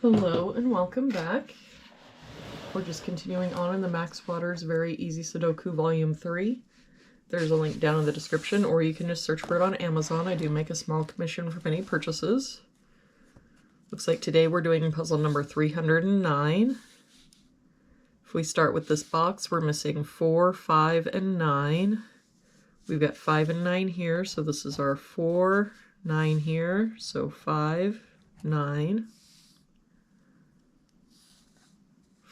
Hello and welcome back. We're just continuing on in the Max Waters Very Easy Sudoku Volume 3. There's a link down in the description, or you can just search for it on Amazon. I do make a small commission from any purchases. Looks like today we're doing puzzle number 309. If we start with this box, we're missing 4, 5, and 9. We've got 5 and 9 here, so this is our 4, 9 here, so 5, 9.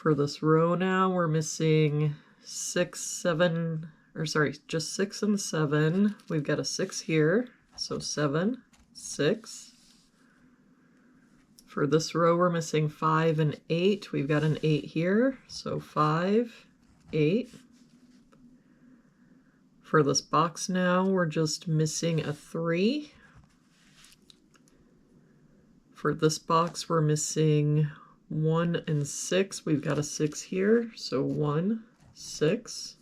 For this row now, we're missing 6, 7, or sorry, just 6 and 7. We've got a 6 here, so 7, 6. For this row, we're missing 5 and 8. We've got an 8 here, so 5, 8. For this box now, we're just missing a 3. For this box, we're missing 1 and 6. We've got a 6 here, so 1, 6.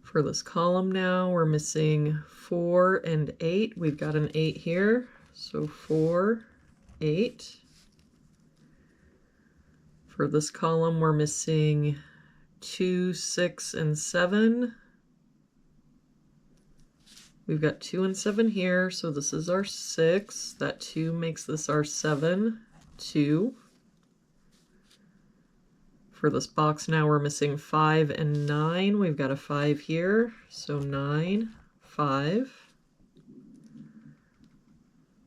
For this column now, we're missing 4 and 8. We've got an 8 here, so 4, 8. For this column, we're missing 2, 6, and 7. We've got 2 and 7 here, so this is our 6. That 2 makes this our 7, 2. For this box now, we're missing 5 and 9. We've got a 5 here, so 9, 5.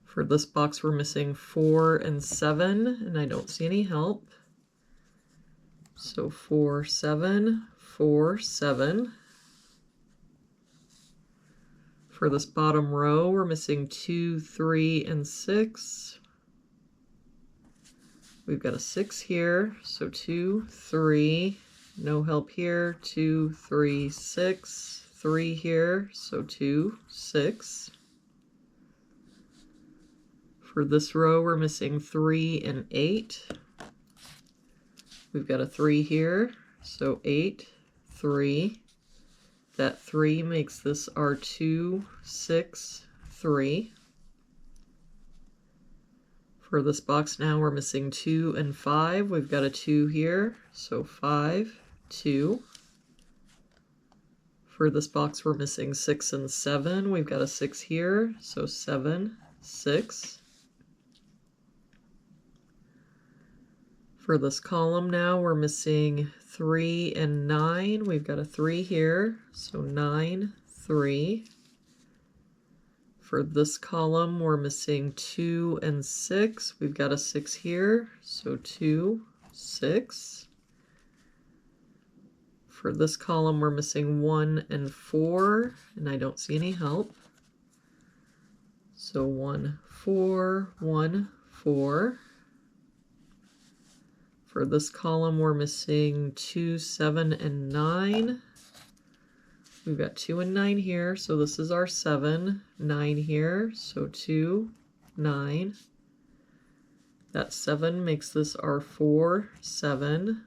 For this box, we're missing 4 and 7, and I don't see any help. So 4, 7, 4, 7. For this bottom row, we're missing 2, 3, and 6. We've got a 6 here, so 2, 3, no help here, 2, 3, 6, 3 here, so 2, 6. For this row, we're missing 3 and 8. We've got a 3 here, so 8, 3. That 3 makes this our 2, 6, 3. For this box now, we're missing 2 and 5. We've got a 2 here, so 5, 2. For this box, we're missing 6 and 7. We've got a 6 here, so 7, 6. For this column now, we're missing 3 and 9. We've got a 3 here, so 9, 3. For this column, we're missing 2 and 6. We've got a 6 here, so 2, 6. For this column, we're missing 1 and 4, and I don't see any help. So 1, 4, 1, 4. For this column, we're missing 2, 7, and 9. We've got 2 and 9 here, so this is our 7, 9 here, so 2, 9. That 7 makes this our 4, 7.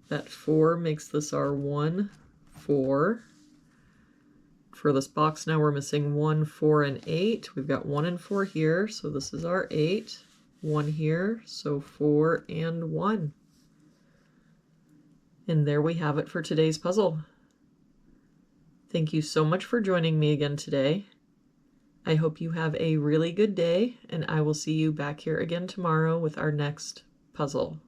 That 4 makes this our 1, 4. For this box now, we're missing 1, 4, and 8. We've got 1 and 4 here, so this is our 8. 1 here, so 4 and 1. And there we have it for today's puzzle. Thank you so much for joining me again today. I hope you have a really good day, and I will see you back here again tomorrow with our next puzzle.